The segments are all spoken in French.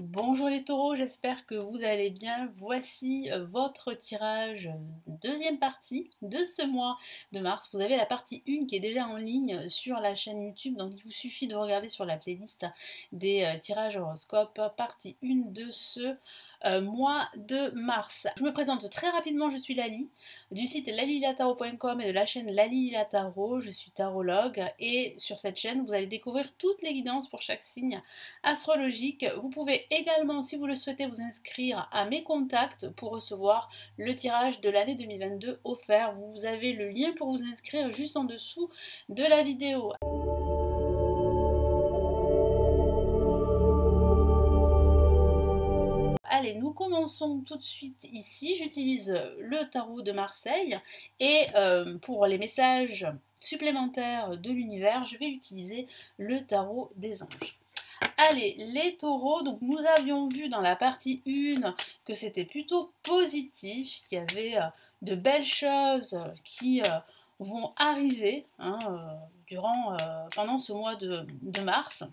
Bonjour les taureaux, j'espère que vous allez bien. Voici votre tirage, deuxième partie de ce mois de mars. Vous avez la partie 1 qui est déjà en ligne sur la chaîne YouTube, donc il vous suffit de regarder sur la playlist des tirages horoscopes, partie 1 de ce mois de mars. Je me présente très rapidement, je suis Lali, du site lalililatarot.com et de la chaîne Lali Lila Tarot. Je suis tarologue et sur cette chaîne, vous allez découvrir toutes les guidances pour chaque signe astrologique. Vous pouvez également, si vous le souhaitez, vous inscrire à mes contacts pour recevoir le tirage de l'année 2022 offert. Vous avez le lien pour vous inscrire juste en dessous de la vidéo. Allez, nous commençons tout de suite ici. J'utilise le tarot de Marseille et pour les messages supplémentaires de l'univers, je vais utiliser le tarot des anges. Allez, les taureaux, donc nous avions vu dans la partie 1 que c'était plutôt positif, qu'il y avait de belles choses qui vont arriver pendant ce mois de mars.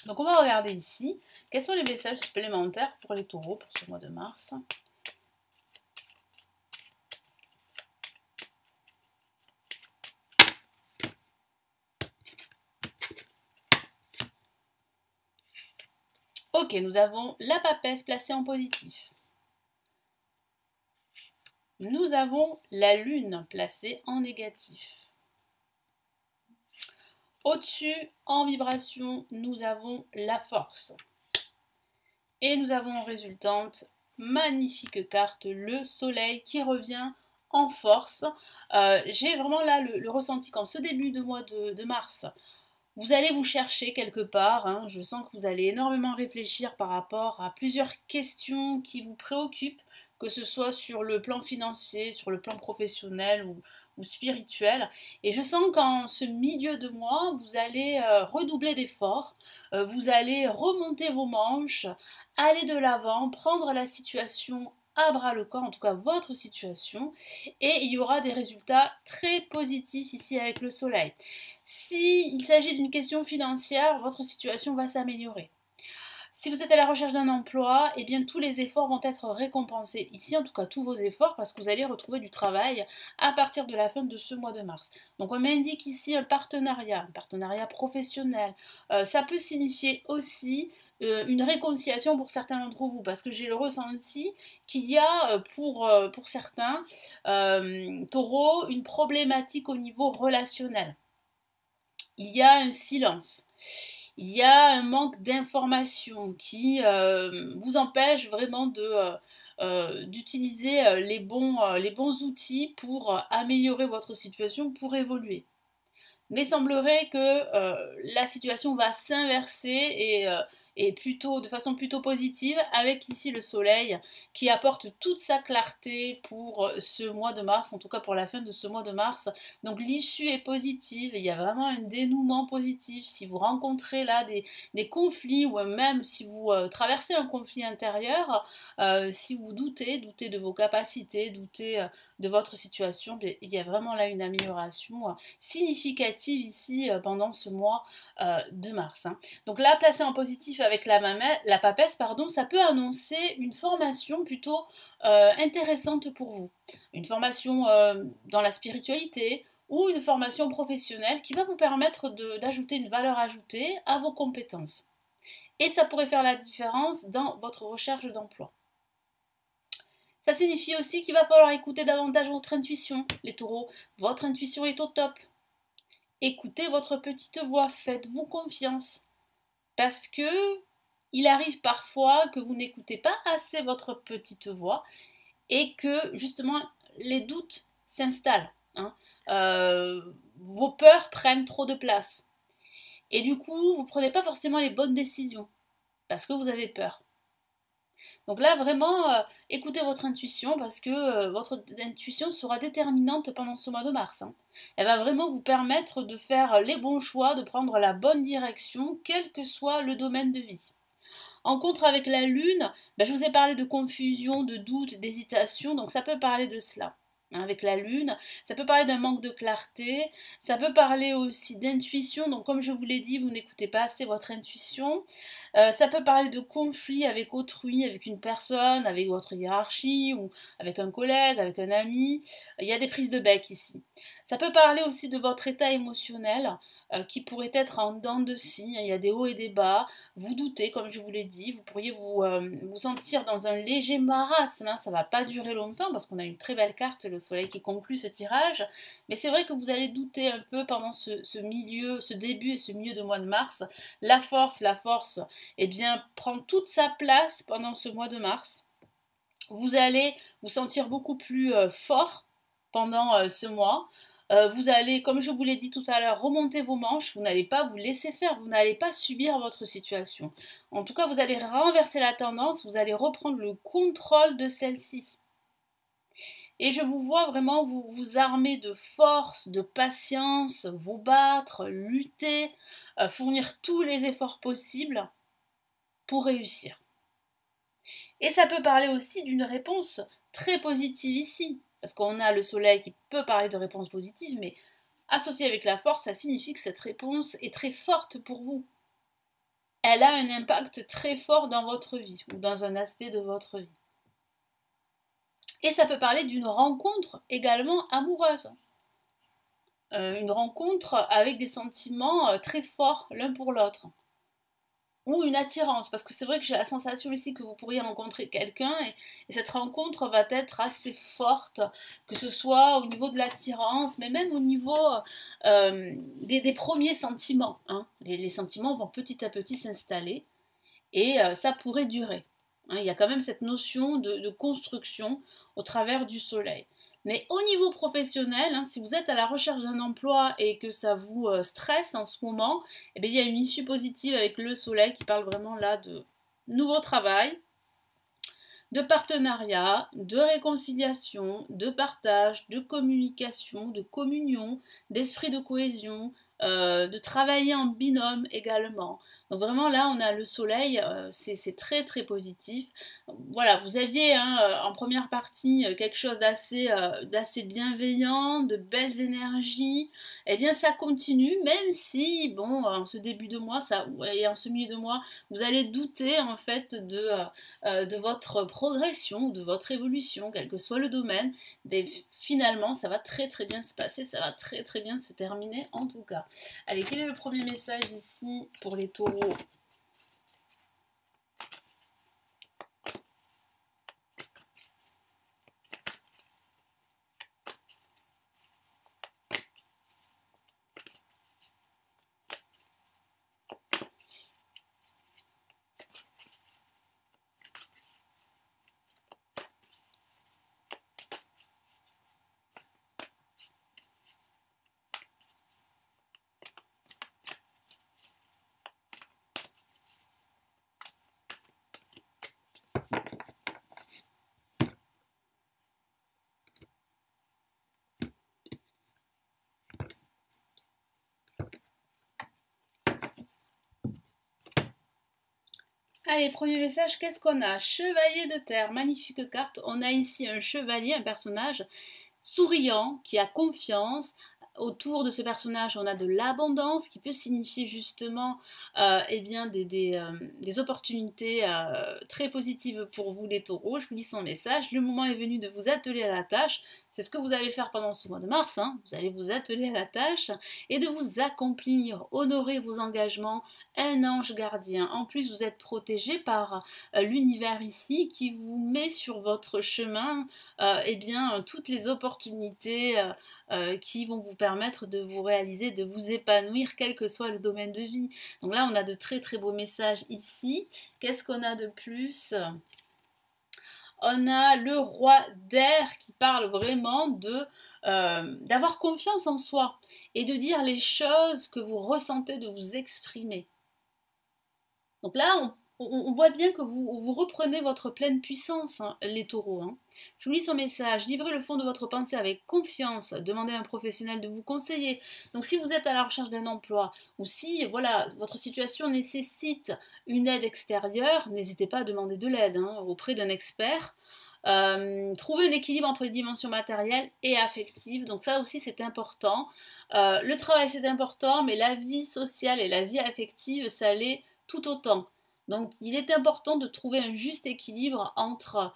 Donc on va regarder ici, quels sont les messages supplémentaires pour les taureaux pour ce mois de mars. Ok, nous avons la papesse placée en positif. Nous avons la lune placée en négatif. Au-dessus, en vibration, nous avons la force. Et nous avons en résultante, magnifique carte, le soleil qui revient en force. J'ai vraiment là le ressenti qu'en ce début de mois de mars, vous allez vous chercher quelque part, hein. Je sens que vous allez énormément réfléchir par rapport à plusieurs questions qui vous préoccupent, que ce soit sur le plan financier, sur le plan professionnel ou spirituel. Et je sens qu'en ce milieu de mois, vous allez redoubler d'efforts, vous allez remonter vos manches, aller de l'avant, prendre la situation à bras le corps, en tout cas votre situation, et il y aura des résultats très positifs ici avec le soleil. S'il s'agit d'une question financière, votre situation va s'améliorer. Si vous êtes à la recherche d'un emploi, eh bien tous les efforts vont être récompensés. Ici, en tout cas, tous vos efforts, parce que vous allez retrouver du travail à partir de la fin de ce mois de mars. Donc on m'indique ici un partenariat professionnel. Ça peut signifier aussi une réconciliation pour certains d'entre vous, parce que j'ai le ressenti qu'il y a pour certains taureaux une problématique au niveau relationnel. Il y a un silence, il y a un manque d'information qui vous empêche vraiment d'utiliser les bons outils pour améliorer votre situation, pour évoluer. Mais il semblerait que la situation va s'inverser et plutôt, de façon plutôt positive, avec ici le soleil qui apporte toute sa clarté pour ce mois de mars, en tout cas pour la fin de ce mois de mars. Donc l'issue est positive, il y a vraiment un dénouement positif. Si vous rencontrez là des conflits, ou même si vous traversez un conflit intérieur, si vous doutez de vos capacités, doutez de votre situation, il y a vraiment là une amélioration significative ici pendant ce mois de mars. Donc là, placé en positif avec la papesse, ça peut annoncer une formation plutôt intéressante pour vous. Une formation dans la spiritualité ou une formation professionnelle qui va vous permettre d'ajouter une valeur ajoutée à vos compétences. Et ça pourrait faire la différence dans votre recherche d'emploi. Ça signifie aussi qu'il va falloir écouter davantage votre intuition, les taureaux. Votre intuition est au top. Écoutez votre petite voix, faites-vous confiance. Parce que il arrive parfois que vous n'écoutez pas assez votre petite voix et que justement les doutes s'installent. Vos peurs prennent trop de place. Et du coup, vous ne prenez pas forcément les bonnes décisions parce que vous avez peur. Donc là, vraiment, écoutez votre intuition parce que votre intuition sera déterminante pendant ce mois de mars. Elle va vraiment vous permettre de faire les bons choix, de prendre la bonne direction, quel que soit le domaine de vie. En contre avec la lune, je vous ai parlé de confusion, de doute, d'hésitation, donc ça peut parler de cela. avec la lune. Ça peut parler d'un manque de clarté, ça peut parler aussi d'intuition, donc comme je vous l'ai dit, vous n'écoutez pas assez votre intuition. Ça peut parler de conflit avec autrui, avec une personne, avec votre hiérarchie, ou avec un collègue, avec un ami. Il y a des prises de bec ici. Ça peut parler aussi de votre état émotionnel, qui pourrait être en dents de scie. Il y a des hauts et des bas, vous doutez, comme je vous l'ai dit, vous pourriez vous sentir dans un léger marasme, hein. Ça ne va pas durer longtemps, parce qu'on a une très belle carte, le soleil qui conclut ce tirage, mais c'est vrai que vous allez douter un peu pendant ce début et ce milieu de mois de mars. La force, eh bien, prend toute sa place pendant ce mois de mars. Vous allez vous sentir beaucoup plus fort pendant ce mois. Vous allez, comme je vous l'ai dit tout à l'heure, remonter vos manches, vous n'allez pas vous laisser faire, vous n'allez pas subir votre situation. En tout cas, vous allez renverser la tendance, vous allez reprendre le contrôle de celle-ci. Et je vous vois vraiment vous armer de force, de patience, vous battre, lutter, fournir tous les efforts possibles pour réussir. Et ça peut parler aussi d'une réponse très positive ici, parce qu'on a le soleil qui peut parler de réponse positive, mais associé avec la force, ça signifie que cette réponse est très forte pour vous. Elle a un impact très fort dans votre vie, ou dans un aspect de votre vie. Et ça peut parler d'une rencontre également amoureuse. Une rencontre avec des sentiments très forts l'un pour l'autre. Ou une attirance, parce que c'est vrai que j'ai la sensation ici que vous pourriez rencontrer quelqu'un et cette rencontre va être assez forte, que ce soit au niveau de l'attirance, mais même au niveau des premiers sentiments, hein. Les sentiments vont petit à petit s'installer et ça pourrait durer, hein. Il y a quand même cette notion de construction au travers du soleil. Mais au niveau professionnel, hein, si vous êtes à la recherche d'un emploi et que ça vous stresse en ce moment, eh bien, il y a une issue positive avec le soleil qui parle vraiment là de nouveau travail, de partenariat, de réconciliation, de partage, de communication, de communion, d'esprit de cohésion, de travailler en binôme également. Donc vraiment là on a le soleil, c'est très très positif. Voilà, vous aviez en première partie quelque chose d'assez bienveillant, de belles énergies. Eh bien ça continue, même si bon en ce début de mois et en ce milieu de mois vous allez douter en fait de votre progression ou de votre évolution, quel que soit le domaine, mais finalement ça va très très bien se passer, ça va très très bien se terminer en tout cas. Allez, quel est le premier message ici pour les taureaux ? Allez, premier message, qu'est-ce qu'on a? Chevalier de terre, magnifique carte. On a ici un chevalier, un personnage souriant, qui a confiance. Autour de ce personnage, on a de l'abondance qui peut signifier justement eh bien des opportunités très positives pour vous les taureaux. Je vous lis son message. Le moment est venu de vous atteler à la tâche. C'est ce que vous allez faire pendant ce mois de mars, hein. Vous allez vous atteler à la tâche et de vous accomplir, honorer vos engagements, un ange gardien. En plus, vous êtes protégé par l'univers ici qui vous met sur votre chemin eh bien, toutes les opportunités qui vont vous permettre de vous réaliser, de vous épanouir, quel que soit le domaine de vie. Donc là, on a de très très beaux messages ici. Qu'est-ce qu'on a de plus ? On a le roi d'air qui parle vraiment d'avoir confiance en soi et de dire les choses que vous ressentez, de vous exprimer. Donc là, on voit bien que vous reprenez votre pleine puissance, hein, les taureaux. Hein. Je vous lis son message. Livrez le fond de votre pensée avec confiance. Demandez à un professionnel de vous conseiller. Donc si vous êtes à la recherche d'un emploi ou si voilà, votre situation nécessite une aide extérieure, n'hésitez pas à demander de l'aide auprès d'un expert. Trouver un équilibre entre les dimensions matérielles et affectives. Donc ça aussi c'est important. Le travail c'est important, mais la vie sociale et la vie affective, ça l'est tout autant. Donc il est important de trouver un juste équilibre entre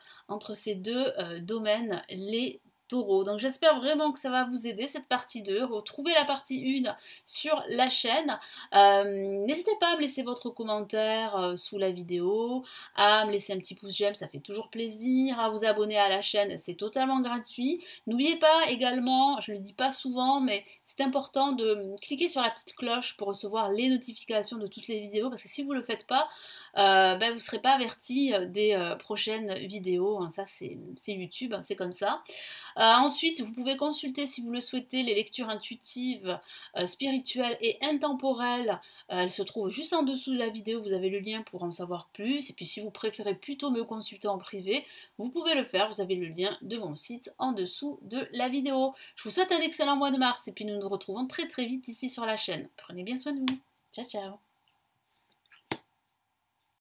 ces deux domaines, les taureaux. Donc j'espère vraiment que ça va vous aider cette partie 2. Retrouvez la partie 1 sur la chaîne. N'hésitez pas à me laisser votre commentaire sous la vidéo, à me laisser un petit pouce j'aime, ça fait toujours plaisir, à vous abonner à la chaîne, c'est totalement gratuit. N'oubliez pas également, je ne le dis pas souvent, mais c'est important de cliquer sur la petite cloche pour recevoir les notifications de toutes les vidéos, parce que si vous ne le faites pas, vous ne serez pas averti des prochaines vidéos. Ça c'est YouTube, c'est comme ça. Ensuite, vous pouvez consulter, si vous le souhaitez, les lectures intuitives, spirituelles et intemporelles. Elles se trouvent juste en dessous de la vidéo, vous avez le lien pour en savoir plus. Et puis si vous préférez plutôt me consulter en privé, vous pouvez le faire, vous avez le lien de mon site en dessous de la vidéo. Je vous souhaite un excellent mois de mars et puis nous nous retrouvons très très vite ici sur la chaîne. Prenez bien soin de vous. Ciao ciao.